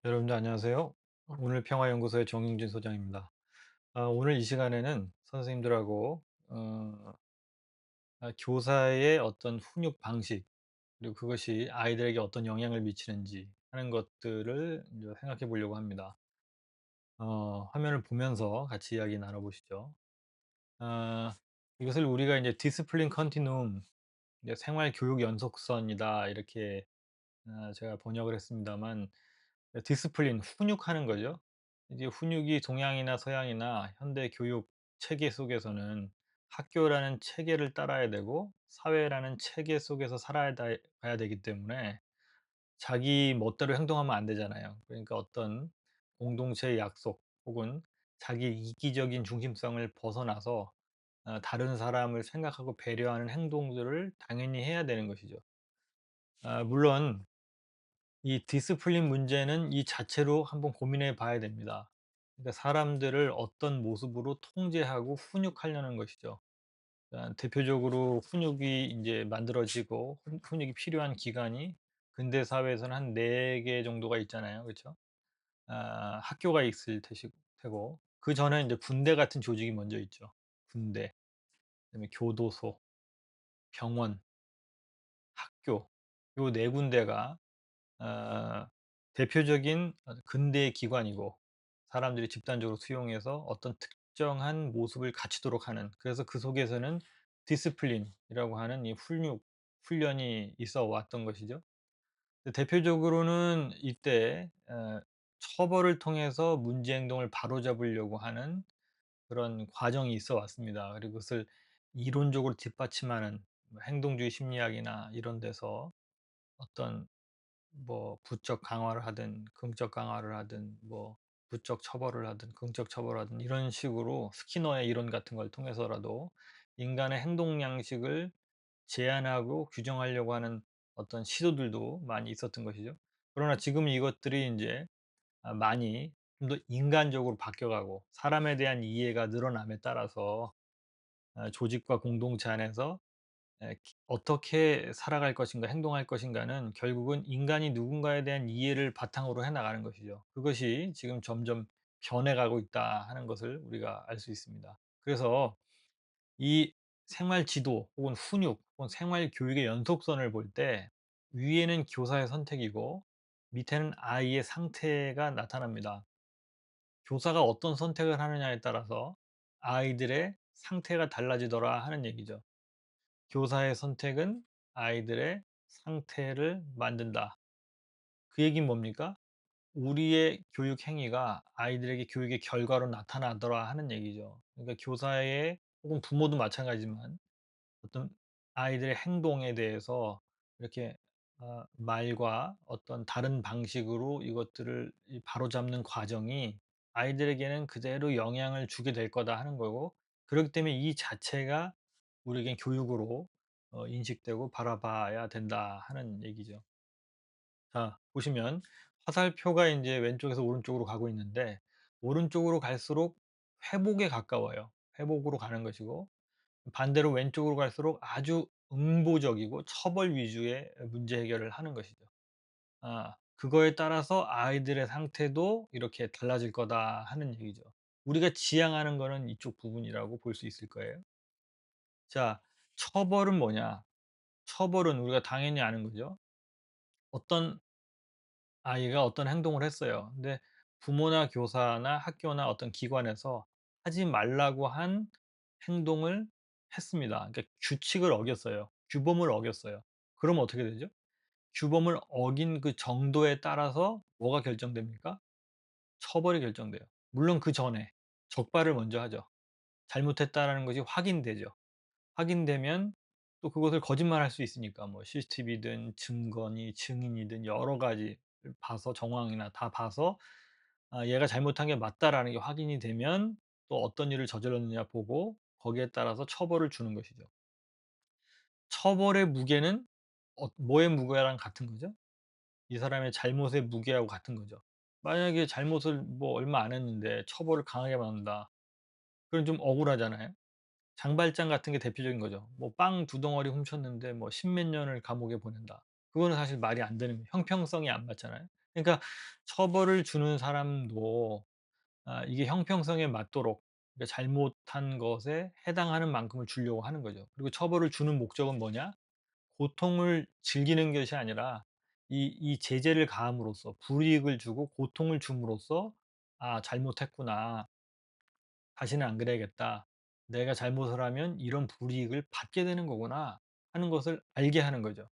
여러분들 안녕하세요. 오늘 평화연구소의 정용진 소장입니다. 오늘 이 시간에는 선생님들하고 교사의 어떤 훈육 방식, 그리고 그것이 아이들에게 어떤 영향을 미치는지 하는 것들을 이제 생각해 보려고 합니다. 화면을 보면서 같이 이야기 나눠 보시죠. 어, 이것을 우리가 이제 디시플린 컨티누움, 이제 생활 교육 연속선이다 이렇게 제가 번역을 했습니다만, 디스플린 훈육하는 거죠. 이제 훈육이 동양이나 서양이나 현대 교육 체계 속에서는 학교라는 체계를 따라야 되고 사회라는 체계 속에서 살아야 가야 되기 때문에 자기 멋대로 행동하면 안 되잖아요. 그러니까 어떤 공동체의 약속 혹은 자기 이기적인 중심성을 벗어나서 다른 사람을 생각하고 배려하는 행동들을 당연히 해야 되는 것이죠. 물론 이 디스플린 문제는 이 자체로 한번 고민해 봐야 됩니다. 그러니까 사람들을 어떤 모습으로 통제하고 훈육하려는 것이죠. 대표적으로 훈육이 이제 만들어지고 훈육이 필요한 기관이 근대 사회에서는 한 4개 정도가 있잖아요. 그렇죠? 학교가 있을 테고 그전에 이제 군대 같은 조직이 먼저 있죠. 군대, 그다음에 교도소, 병원, 학교, 요 4 군데가 어 대표적인 근대 기관이고, 사람들이 집단적으로 수용해서 어떤 특정한 모습을 갖추도록 하는, 그래서 그 속에서는 디시플린이라고 하는 이 훈련이 있어 왔던 것이죠. 대표적으로는 이때 처벌을 통해서 문제 행동을 바로잡으려고 하는 그런 과정이 있어 왔습니다. 그리고 그것을 이론적으로 뒷받침하는 뭐 행동주의 심리학이나 이런 데서 어떤 뭐 부적 강화를 하든 긍적 강화를 하든 뭐 부적 처벌을 하든 긍적 처벌을 하든 이런 식으로 스키너의 이론 같은 걸 통해서라도 인간의 행동 양식을 제한하고 규정하려고 하는 어떤 시도들도 많이 있었던 것이죠. 그러나 지금 이것들이 인제 많이 좀 더 인간적으로 바뀌어가고 사람에 대한 이해가 늘어남에 따라서 조직과 공동체 안에서 어떻게 살아갈 것인가 행동할 것인가는 결국은 인간이 누군가에 대한 이해를 바탕으로 해 나가는 것이죠. 그것이 지금 점점 변해가고 있다 하는 것을 우리가 알 수 있습니다. 그래서 이 생활 지도 혹은 훈육 혹은 생활 교육의 연속선을 볼 때 위에는 교사의 선택이고 밑에는 아이의 상태가 나타납니다. 교사가 어떤 선택을 하느냐에 따라서 아이들의 상태가 달라지더라 하는 얘기죠. 교사의 선택은 아이들의 상태를 만든다. 그 얘기는 뭡니까? 우리의 교육 행위가 아이들에게 교육의 결과로 나타나더라 하는 얘기죠. 그러니까 교사의 혹은 부모도 마찬가지지만 어떤 아이들의 행동에 대해서 이렇게 말과 어떤 다른 방식으로 이것들을 바로잡는 과정이 아이들에게는 그대로 영향을 주게 될 거다 하는 거고, 그렇기 때문에 이 자체가 우리에겐 교육으로 인식되고 바라봐야 된다 하는 얘기죠. 자, 보시면 화살표가 이제 왼쪽에서 오른쪽으로 가고 있는데 오른쪽으로 갈수록 회복에 가까워요. 회복으로 가는 것이고, 반대로 왼쪽으로 갈수록 아주 응보적이고 처벌 위주의 문제 해결을 하는 것이죠. 그거에 따라서 아이들의 상태도 이렇게 달라질 거다 하는 얘기죠. 우리가 지향하는 거는 이쪽 부분이라고 볼 수 있을 거예요. 자, 처벌은 뭐냐? 처벌은 우리가 당연히 아는 거죠. 어떤 아이가 어떤 행동을 했어요. 근데 부모나 교사나 학교나 어떤 기관에서 하지 말라고 한 행동을 했습니다. 그러니까 규칙을 어겼어요. 규범을 어겼어요. 그러면 어떻게 되죠? 규범을 어긴 그 정도에 따라서 뭐가 결정됩니까? 처벌이 결정돼요. 물론 그전에 적발을 먼저 하죠. 잘못했다라는 것이 확인되죠. 확인되면 또 그것을 거짓말할 수 있으니까 뭐 CCTV든 증거니 증인이든 여러 가지를 봐서 정황이나 다 봐서 '얘가 잘못한 게 맞다.'라는 게 확인이 되면 또 어떤 일을 저질렀느냐 보고 거기에 따라서 처벌을 주는 것이죠. 처벌의 무게는 뭐의 무게랑 같은 거죠? 이 사람의 잘못의 무게하고 같은 거죠. 만약에 잘못을 뭐 얼마 안 했는데 처벌을 강하게 받는다. 그건 좀 억울하잖아요. 장발장 같은 게 대표적인 거죠. 뭐 빵 두 덩어리 훔쳤는데 뭐 십몇 년을 감옥에 보낸다. 그거는 사실 말이 안 되는, 형평성이 안 맞잖아요. 그러니까 처벌을 주는 사람도 이게 형평성에 맞도록, 그러니까 잘못한 것에 해당하는 만큼을 주려고 하는 거죠. 그리고 처벌을 주는 목적은 뭐냐? 고통을 즐기는 것이 아니라 이 제재를 가함으로써 불이익을 주고 고통을 줌으로써 '아 잘못했구나. 다시는 안 그래야겠다. 내가 잘못을 하면 이런 불이익을 받게 되는 거구나.' 하는 것을 알게 하는 거죠.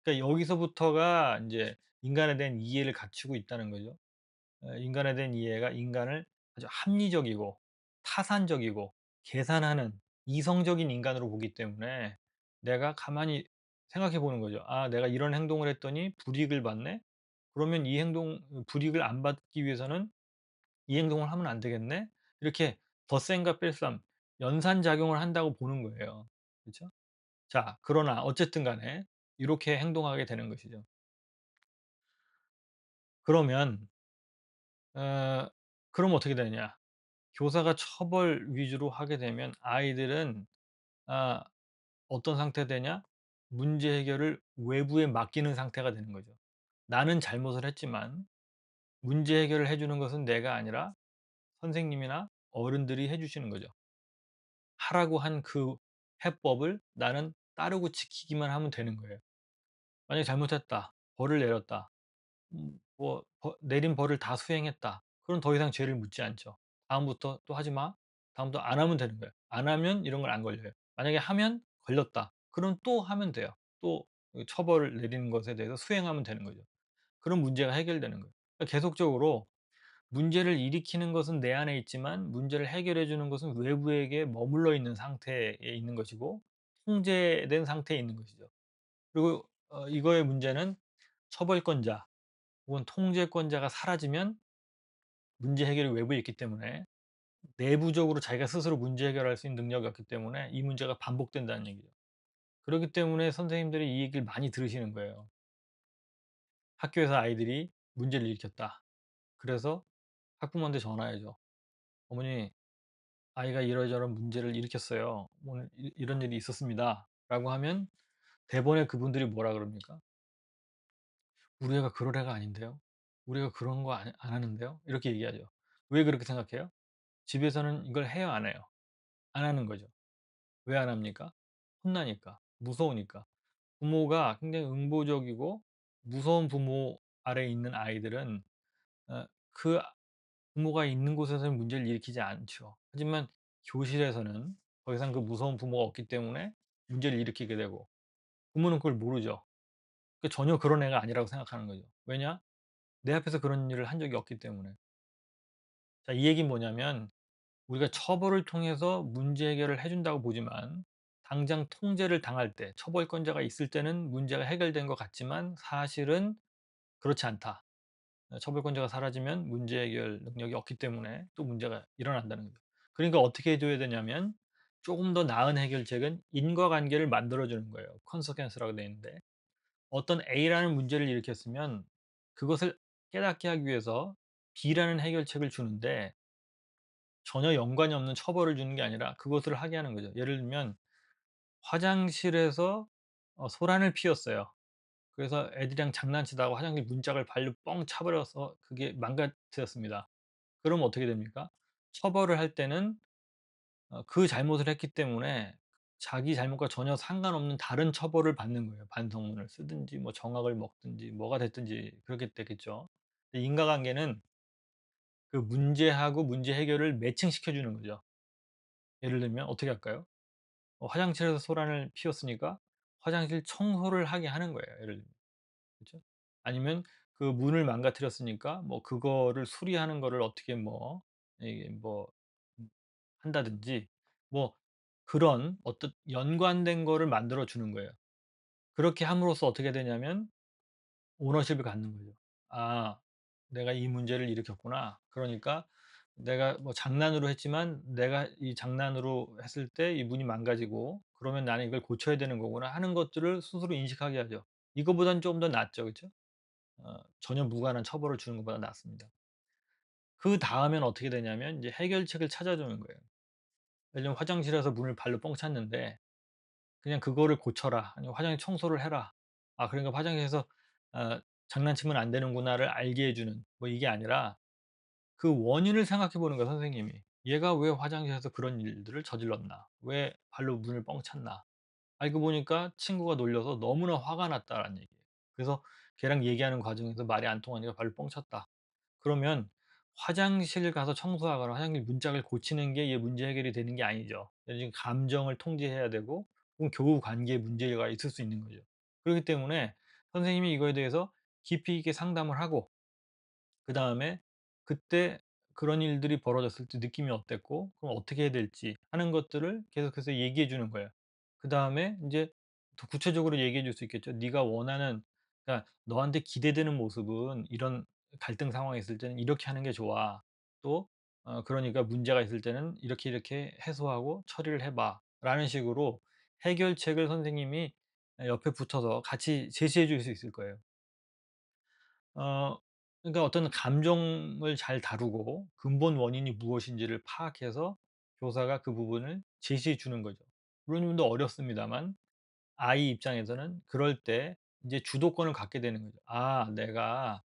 그러니까 여기서부터가 인제 인간에 대한 이해를 갖추고 있다는 거죠. 인간에 대한 이해가 인간을 아주 합리적이고 타산적이고 계산하는 이성적인 인간으로 보기 때문에 내가 가만히 생각해 보는 거죠. '아 내가 이런 행동을 했더니 불이익을 받네. 그러면 이 행동 불이익을 안 받기 위해서는 이 행동을 하면 안 되겠네.' 이렇게 덧셈과 뺄셈 연산작용을 한다고 보는 거예요. 그렇죠? 자 그러나 어쨌든 간에 이렇게 행동하게 되는 것이죠. 그러면 어 그럼 어떻게 되느냐. 교사가 처벌 위주로 하게 되면 아이들은 아 어떤 상태가 되냐? 문제 해결을 외부에 맡기는 상태가 되는 거죠. 나는 잘못을 했지만 문제 해결을 해 주는 것은 내가 아니라 선생님이나 어른들이 해 주시는 거죠. 하라고 한 그 해법을 나는 따르고 지키기만 하면 되는 거예요. 만약에 잘못했다. 벌을 내렸다. 뭐 내린 벌을 다 수행했다. 그럼 더 이상 죄를 묻지 않죠. 다음부터 또 하지 마. 다음부터 안 하면 되는 거예요. 안 하면 이런 걸 안 걸려요. 만약에 하면 걸렸다. 그럼 또 하면 돼요. 또 그 처벌을 내리는 것에 대해서 수행하면 되는 거죠. 그럼 문제가 해결되는 거예요. 그러니까 계속적으로 문제를 일으키는 것은 내 안에 있지만 문제를 해결해 주는 것은 외부에게 머물러 있는 상태에 있는 것이고 통제된 상태에 있는 것이죠. 그리고 이거의 문제는 처벌권자 혹은 통제권자가 사라지면 문제 해결이 외부에 있기 때문에 내부적으로 자기가 스스로 문제 해결할 수 있는 능력이 없기 때문에 이 문제가 반복된다는 얘기죠. 그렇기 때문에 선생님들이 이 얘기를 많이 들으시는 거예요. 학교에서 아이들이 문제를 일으켰다. 그래서 학부모한테 전화해죠. "어머니 아이가 이러저런 문제를 일으켰어요. 오늘 이런 일이 있었습니다." 라고 하면 대번에 그분들이 뭐라 그럽니까? "우리 애가 그럴 애가 아닌데요. 우리 애가 그런 거 안 하는데요." 이렇게 얘기하죠. 왜 그렇게 생각해요? 집에서는 이걸 해요 안 해요? 안 하는 거죠. 왜 안 합니까? 혼나니까. 무서우니까. 부모가 굉장히 응보적이고 무서운 부모 아래에 있는 아이들은 그 부모가 있는 곳에서는 문제를 일으키지 않죠. 하지만 교실에서는 더 이상 그 무서운 부모가 없기 때문에 문제를 일으키게 되고 부모는 그걸 모르죠. 전혀 그런 애가 아니라고 생각하는 거죠. 왜냐? 내 앞에서 그런 일을 한 적이 없기 때문에. 자 이 얘기는 뭐냐면 우리가 처벌을 통해서 문제 해결을 해 준다고 보지만 당장 통제를 당할 때 처벌권자가 있을 때는 문제가 해결된 것 같지만 사실은 그렇지 않다. 처벌권자가 사라지면 문제 해결 능력이 없기 때문에 또 문제가 일어난다는 거죠. 그러니까 어떻게 해 줘야 되냐면 조금 더 나은 해결책은 인과관계를 만들어 주는 거예요. consequence라고 되어 있는데 어떤 A라는 문제를 일으켰으면 그것을 깨닫게 하기 위해서 B라는 해결책을 주는데 전혀 연관이 없는 처벌을 주는 게 아니라 그것을 하게 하는 거죠. 예를 들면 화장실에서 소란을 피웠어요. 그래서 애들이랑 장난치다가 화장실 문짝을 발로 뻥 차 버려서 그게 망가뜨렸습니다. 그러면 어떻게 됩니까? 처벌을 할 때는 그 잘못을 했기 때문에 자기 잘못과 전혀 상관없는 다른 처벌을 받는 거예요. 반성문을 쓰든지 뭐 정학을 먹든지 뭐가 됐든지 그렇게 되겠죠. 근데 인과관계는 그 문제하고 문제 해결을 매칭시켜 주는 거죠. 예를 들면 어떻게 할까요? 화장실에서 소란을 피웠으니까 화장실 청소를 하게 하는 거예요, 예를 들면. 그죠? 아니면 그 문을 망가뜨렸으니까 뭐 그거를 수리하는 거를 어떻게 뭐 이게 뭐 음 한다든지 뭐 그런 어떤 연관된 거를 만들어 주는 거예요. 그렇게 함으로써 어떻게 되냐면 오너십을 갖는 거죠. '아 내가 이 문제를 일으켰구나. 그러니까 내가 뭐 장난으로 했지만 내가 이 장난으로 했을 때 이 문이 망가지고 그러면 나는 이걸 고쳐야 되는 거구나.' 하는 것들을 스스로 인식하게 하죠. 이거보다는 좀 더 낫죠. 그쵸? 전혀 무관한 처벌을 주는 것보다 낫습니다. 그다음엔 어떻게 되냐면 이제 해결책을 찾아주는 거예요. 예를 들면 화장실에서 문을 발로 뻥 찼는데 그냥 그거를 고쳐라. 아니면 화장실 청소를 해라. 그러니까 화장실에서 어 장난치면 안 되는구나를 알게 해 주는 뭐 이게 아니라 그 원인을 생각해 보는 거야 선생님이. 얘가 왜 화장실에서 그런 일들을 저질렀나? 왜 발로 문을 뻥 찼나? 알고 보니까 친구가 놀려서 너무나 화가 났다라는 얘기예요. 그래서 걔랑 얘기하는 과정에서 말이 안 통하니까 발로 뻥 찼다. 그러면 화장실 가서 청소하거나 화장실 문짝을 고치는 게 이 문제 해결이 되는 게 아니죠. 얘는 지금 감정을 통제해야 되고 혹은 교우 관계에 문제가 있을 수 있는 거죠. 그렇기 때문에 선생님이 이거에 대해서 깊이 있게 상담을 하고 그다음에 그때 그런 일들이 벌어졌을 때 느낌이 어땠고 그럼 어떻게 해야 될지 하는 것들을 계속해서 얘기해 주는 거예요. 그다음에 인제 더 구체적으로 얘기해 줄 수 있겠죠. "네가 원하는 그러니까 너한테 기대되는 모습은 이런 갈등 상황이 있을 때는 이렇게 하는 게 좋아. 또 그러니까 문제가 있을 때는 이렇게, 이렇게 해소하고 처리를 해 봐."라는 식으로 해결책을 선생님이 옆에 붙어서 같이 제시해 줄 수 있을 거예요. 어 그러니까 어떤 감정을 잘 다루고 근본 원인이 무엇인지를 파악해서 교사가 그 부분을 제시해 주는 거죠. 물론 좀 더 어렵습니다만 아이 입장에서는 그럴 때 인제 주도권을 갖게 되는 거죠. '아 내가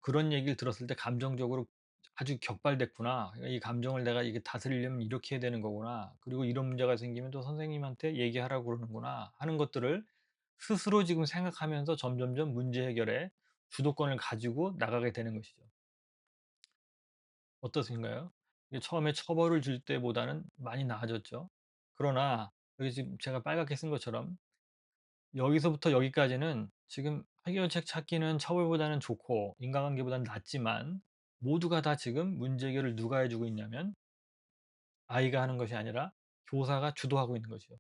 그런 얘기를 들었을 때 감정적으로 아주 격발됐구나. 이 감정을 내가 이게 다스리려면 이렇게 해야 되는 거구나. 그리고 이런 문제가 생기면 또 선생님한테 얘기하라고 그러는구나.' 하는 것들을 스스로 지금 생각하면서 점점점 문제 해결에 주도권을 가지고 나가게 되는 것이죠. 어떠신가요? 이게 처음에 처벌을 줄 때보다는 많이 나아졌죠. 그러나 여기 지금 제가 빨갛게 쓴 것처럼 여기서부터 여기까지는 지금 해결책 찾기는 처벌보다는 좋고 인간관계보다는 낫지만 모두가 다 지금 문제 해결을 누가 해 주고 있냐면 아이가 하는 것이 아니라 교사가 주도하고 있는 거죠.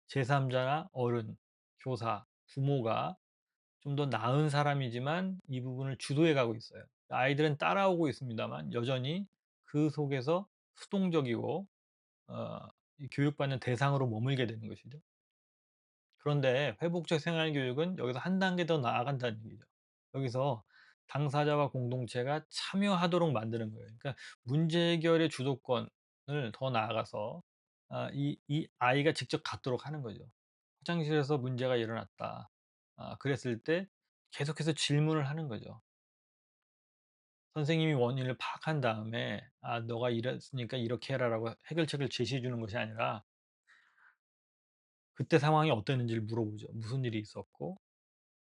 제3 자나 어른, 교사, 부모가 좀 더 나은 사람이지만 이 부분을 주도해 가고 있어요. 아이들은 따라오고 있습니다만 여전히 그 속에서 수동적이고 어 이 교육받는 대상으로 머물게 되는 것이죠. 그런데 회복적 생활 교육은 여기서 한 단계 더 나아간다는 얘기죠. 여기서 당사자와 공동체가 참여하도록 만드는 거예요. 그러니까 문제 해결의 주도권을 더 나아가서 이 아이가 직접 갖도록 하는 거죠. "화장실에서 문제가 일어났다." 그랬을 때 계속해서 질문을 하는 거죠. 선생님이 원인을 파악한 다음에 "아 너가 이랬으니까 이렇게 해라."라고 해결책을 제시해 주는 것이 아니라 그때 상황이 어땠는지를 물어보죠. 무슨 일이 있었고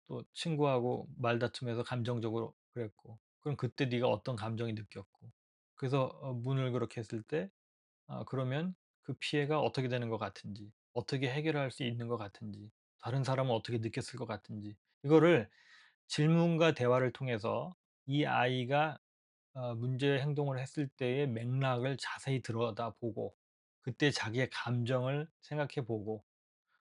또 친구하고 말다툼해서 감정적으로 그랬고 그럼 그때 네가 어떤 감정이 느꼈고 그래서 문을 그렇게 했을 때 그러면 그 피해가 어떻게 되는 것 같은지 어떻게 해결할 수 있는 것 같은지 다른 사람은 어떻게 느꼈을 것 같은지 이거를 질문과 대화를 통해서 이 아이가 문제의 행동을 했을 때의 맥락을 자세히 들여다보고 그때 자기의 감정을 생각해 보고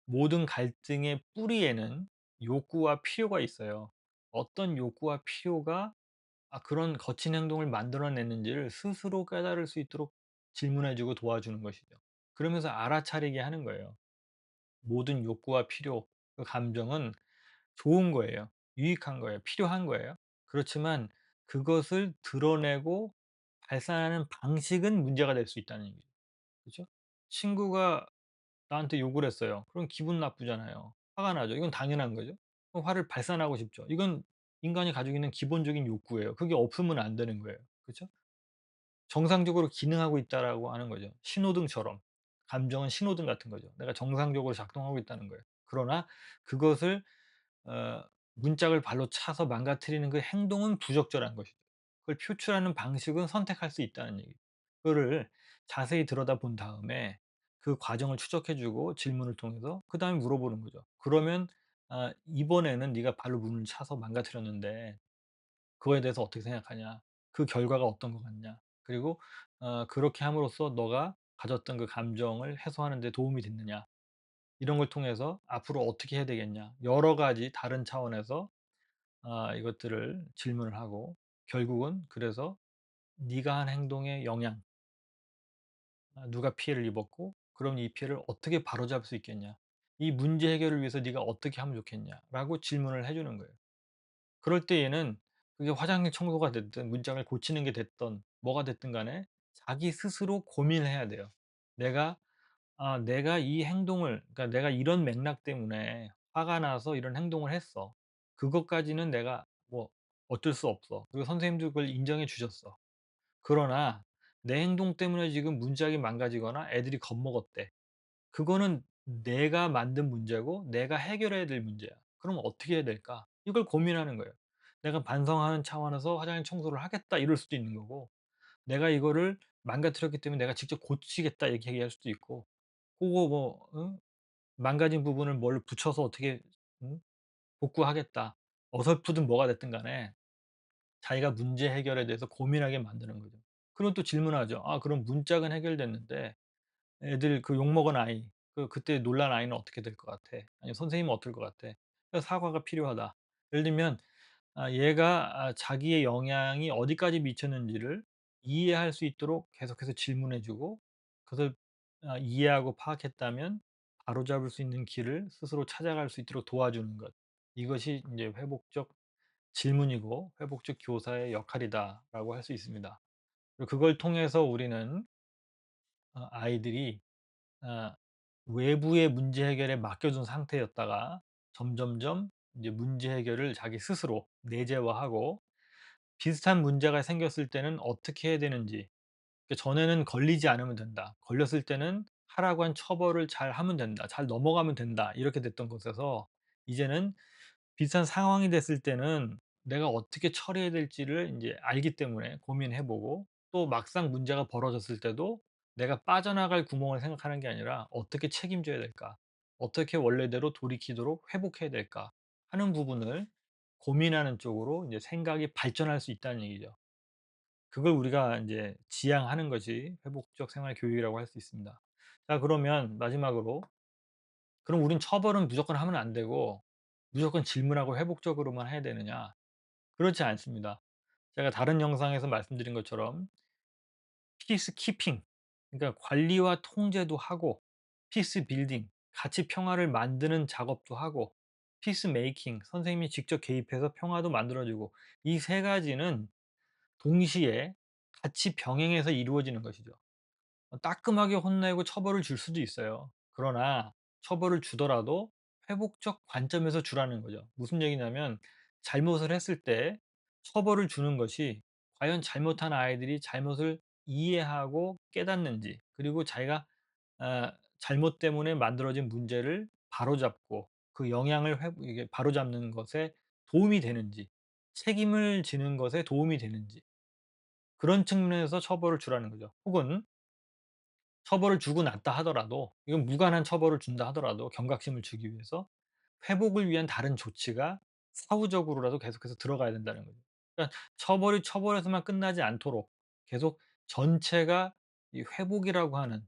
모든 갈등의 뿌리에는 욕구와 필요가 있어요. 어떤 욕구와 필요가 그런 거친 행동을 만들어냈는지를 스스로 깨달을 수 있도록 질문해 주고 도와주는 것이죠. 그러면서 알아차리게 하는 거예요. 모든 욕구와 필요, 그 감정은 좋은 거예요. 유익한 거예요. 필요한 거예요. 그렇지만 그것을 드러내고 발산하는 방식은 문제가 될 수 있다는 얘기죠. 그죠? 친구가 나한테 욕을 했어요. 그럼 기분 나쁘잖아요. 화가 나죠. 이건 당연한 거죠. 그럼 화를 발산하고 싶죠. 이건 인간이 가지고 있는 기본적인 욕구예요. 그게 없으면 안 되는 거예요. 그죠? 정상적으로 기능하고 있다라고 하는 거죠. 신호등처럼. 감정은 신호등 같은 거죠. 내가 정상적으로 작동하고 있다는 거예요. 그러나 그것을 어 문짝을 발로 차서 망가뜨리는 그 행동은 부적절한 것이죠. 그걸 표출하는 방식은 선택할 수 있다는 얘기죠. 그거를 자세히 들여다본 다음에 그 과정을 추적해 주고 질문을 통해서 그다음에 물어보는 거죠. 그러면 "이번에는 네가 발로 문을 차서 망가뜨렸는데 그거에 대해서 어떻게 생각하냐? 그 결과가 어떤 것 같냐? 그리고 그렇게 함으로써 너가 가졌던 그 감정을 해소하는 데 도움이 됐느냐?" 이런 걸 통해서 '앞으로 어떻게 해야 되겠냐.' 여러 가지 다른 차원에서 이것들을 질문을 하고 결국은 그래서 네가 한 행동의 영향, 누가 피해를 입었고 그럼 이 피해를 어떻게 바로잡을 수 있겠냐. 이 문제 해결을 위해서 네가 어떻게 하면 좋겠냐라고 질문을 해 주는 거예요. 그럴 때 얘는 그게 화장실 청소가 됐든 문장을 고치는 게 됐든 뭐가 됐든 간에 자기 스스로 고민을 해야 돼요. 내가 이 행동을 그러니까 내가 이런 맥락 때문에 화가 나서 이런 행동을 했어. 그것까지는 내가 뭐 어쩔 수 없어. 그리고 선생님도 그걸 인정해 주셨어. 그러나 내 행동 때문에 지금 문짝이 망가지거나 애들이 겁먹었대. 그거는 내가 만든 문제고 내가 해결해야 될 문제야. 그럼 어떻게 해야 될까? 이걸 고민하는 거예요. 내가 반성하는 차원에서 '화장실 청소를 하겠다.' 이럴 수도 있는 거고, 내가 이거를 망가뜨렸기 때문에 '내가 직접 고치겠다.' 이렇게 얘기할 수도 있고, 그거 뭐 망가진 부분을 뭘 붙여서 어떻게 응 복구하겠다. 어설프든 뭐가 됐든 간에 자기가 문제 해결에 대해서 고민하게 만드는 거죠. 그리고 또 질문하죠. "아 그럼 문짝은 해결됐는데 애들 그 욕먹은 아이, 그때 놀란 아이는 어떻게 될 것 같아? 아니면 선생님은 어떨 것 같아?" 그래서 사과가 필요하다. 예를 들면 얘가 자기의 영향이 어디까지 미쳤는지를 이해할 수 있도록 계속해서 질문해 주고, 그것을 이해하고 파악했다면 바로잡을 수 있는 길을 스스로 찾아갈 수 있도록 도와주는 것. 이것이 인제 회복적 질문이고 회복적 교사의 역할이다라고 할 수 있습니다. 그리고 그걸 통해서 우리는 아이들이 아 외부의 문제 해결에 맡겨둔 상태였다가 점점점 이제 문제 해결을 자기 스스로 내재화하고, 비슷한 문제가 생겼을 때는 어떻게 해야 되는지, 전에는 "걸리지 않으면 된다. 걸렸을 때는 하라고 한 처벌을 잘하면 된다. 잘 넘어가면 된다." 이렇게 됐던 것에서 이제는 비슷한 상황이 됐을 때는 내가 어떻게 처리해야 될지를 인제 알기 때문에 고민해 보고, 또 막상 문제가 벌어졌을 때도 내가 빠져나갈 구멍을 생각하는 게 아니라 '어떻게 책임져야 될까? 어떻게 원래대로 돌이키도록 회복해야 될까?' 하는 부분을 고민하는 쪽으로 인제 생각이 발전할 수 있다는 얘기죠. 그걸 우리가 인제 지향하는 것이 회복적 생활 교육이라고 할 수 있습니다. 자, 그러면 마지막으로, 그럼 우린 처벌은 무조건 하면 안 되고 무조건 질문하고 회복적으로만 해야 되느냐? 그렇지 않습니다. 제가 다른 영상에서 말씀드린 것처럼 피스 키핑, 그러니까 관리와 통제도 하고, 피스 빌딩, 같이 평화를 만드는 작업도 하고, 피스 메이킹, 선생님이 직접 개입해서 평화도 만들어 주고, 이 세 가지는 동시에 같이 병행해서 이루어지는 것이죠. 따끔하게 혼내고 처벌을 줄 수도 있어요. 그러나 처벌을 주더라도 회복적 관점에서 주라는 거죠. 무슨 얘기냐면, 잘못을 했을 때 처벌을 주는 것이 과연 잘못한 아이들이 잘못을 이해하고 깨닫는지, 그리고 자기가 잘못 때문에 만들어진 문제를 바로잡고 그 영향을 이게 바로잡는 것에 도움이 되는지, 책임을 지는 것에 도움이 되는지, 그런 측면에서 처벌을 주라는 거죠. 혹은 처벌을 주고 났다 하더라도, 이건 무관한 처벌을 준다 하더라도 경각심을 주기 위해서 회복을 위한 다른 조치가 사후적으로라도 계속해서 들어가야 된다는 거죠. 그러니까 처벌이 처벌에서만 끝나지 않도록 계속 전체가 이 회복이라고 하는,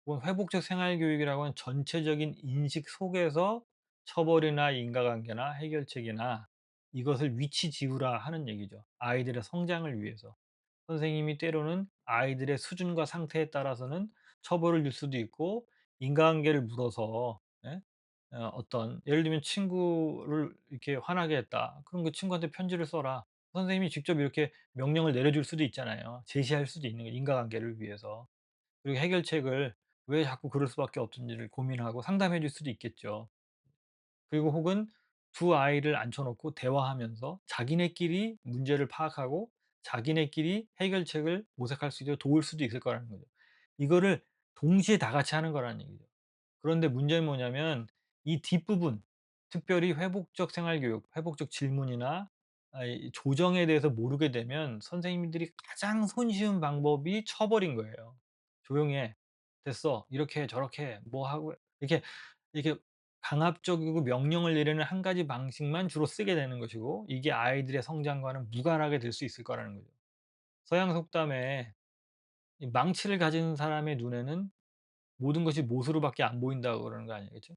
혹은 회복적 생활 교육이라고 하는 전체적인 인식 속에서 처벌이나 인과관계나 해결책이나 이것을 위치지우라 하는 얘기죠. 아이들의 성장을 위해서. 선생님이 때로는 아이들의 수준과 상태에 따라서는 처벌을 줄 수도 있고, 인과관계를 물어서 예? 어떤 예를 들면 친구를 이렇게 화나게 했다. 그럼 그 친구한테 편지를 써라. 선생님이 직접 이렇게 명령을 내려줄 수도 있잖아요. 제시할 수도 있는 거예요, 인과관계를 위해서. 그리고 해결책을 왜 자꾸 그럴 수밖에 없는지를 고민하고 상담해 줄 수도 있겠죠. 그리고 혹은 두 아이를 앉혀 놓고 대화하면서 자기네끼리 문제를 파악하고 자기네끼리 해결책을 모색할 수 있도록 도울 수도 있을 거라는 거죠. 이거를 동시에 다 같이 하는 거라는 얘기죠. 그런데 문제는 뭐냐면, 이 뒷부분, 특별히 회복적 생활 교육, 회복적 질문이나 이 조정에 대해서 모르게 되면 선생님들이 가장 손쉬운 방법이 처벌인 거예요. "조용히 해. 됐어. 이렇게 해. 저렇게 해." 뭐 하고 이렇게 강압적이고 명령을 내리는 한 가지 방식만 주로 쓰게 되는 것이고, 이게 아이들의 성장과는 무관하게 될 수 있을 거라는 거죠. 서양 속담에 이 "망치를 가진 사람의 눈에는 모든 것이 못으로 밖에 안 보인다."고 그러는 거 아니겠죠?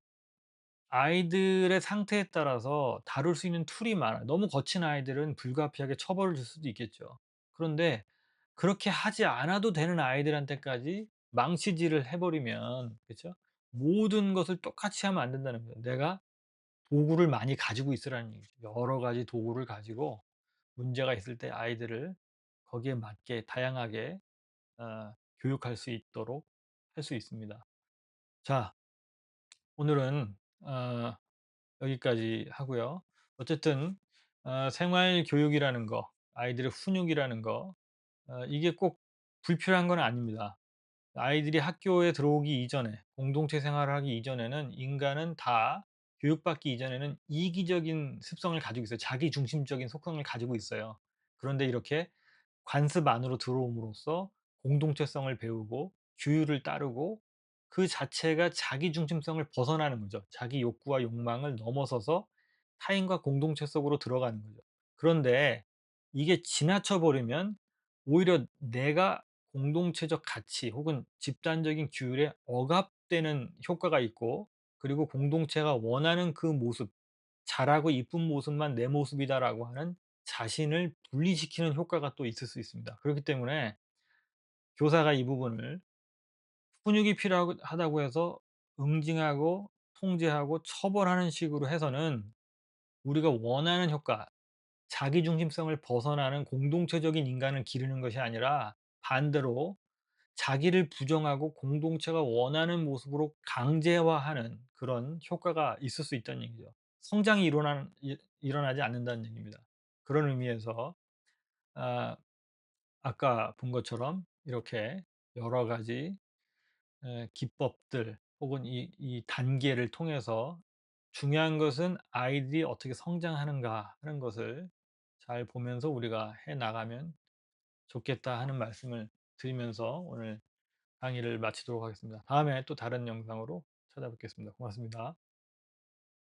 아이들의 상태에 따라서 다룰 수 있는 툴이 많아요. 너무 거친 아이들은 불가피하게 처벌을 줄 수도 있겠죠. 그런데 그렇게 하지 않아도 되는 아이들한테까지 망치질을 해 버리면, 그죠, 모든 것을 똑같이 하면 안 된다는 거예요. 내가 도구를 많이 가지고 있으라는 얘기죠. 여러 가지 도구를 가지고 문제가 있을 때 아이들을 거기에 맞게 다양하게 교육할 수 있도록 할 수 있습니다. 자, 오늘은 여기까지 하고요. 어쨌든 생활 교육이라는 거, 아이들의 훈육이라는 거, 이게 꼭 불필요한 건 아닙니다. 아이들이 학교에 들어오기 이전에, 공동체 생활을 하기 이전에는, 인간은 다 교육받기 이전에는 이기적인 습성을 가지고 있어요. 자기 중심적인 속성을 가지고 있어요. 그런데 이렇게 관습 안으로 들어옴으로써 공동체성을 배우고 규율을 따르고, 그 자체가 자기 중심성을 벗어나는 거죠. 자기 욕구와 욕망을 넘어서서 타인과 공동체 속으로 들어가는 거죠. 그런데 이게 지나쳐 버리면 오히려 내가 공동체적 가치 혹은 집단적인 규율에 억압되는 효과가 있고, 그리고 공동체가 원하는 그 모습, 잘하고 이쁜 모습만 내 모습이다라고 하는 자신을 분리시키는 효과가 또 있을 수 있습니다. 그렇기 때문에 교사가 이 부분을 훈육이 필요하고 하다고 해서 응징하고 통제하고 처벌하는 식으로 해서는 우리가 원하는 효과, 자기 중심성을 벗어나는 공동체적인 인간을 기르는 것이 아니라, 반대로 자기를 부정하고 공동체가 원하는 모습으로 강제화하는 그런 효과가 있을 수 있다는 얘기죠. 성장이 일어나지 않는다는 얘기입니다. 그런 의미에서 아 아까 본 것처럼 이렇게 여러 가지 기법들 혹은 이 단계를 통해서 중요한 것은 아이들이 어떻게 성장하는가 하는 것을 잘 보면서 우리가 해 나가면 좋겠다 하는 말씀을 드리면서 오늘 강의를 마치도록 하겠습니다. 다음에 또 다른 영상으로 찾아뵙겠습니다. 고맙습니다.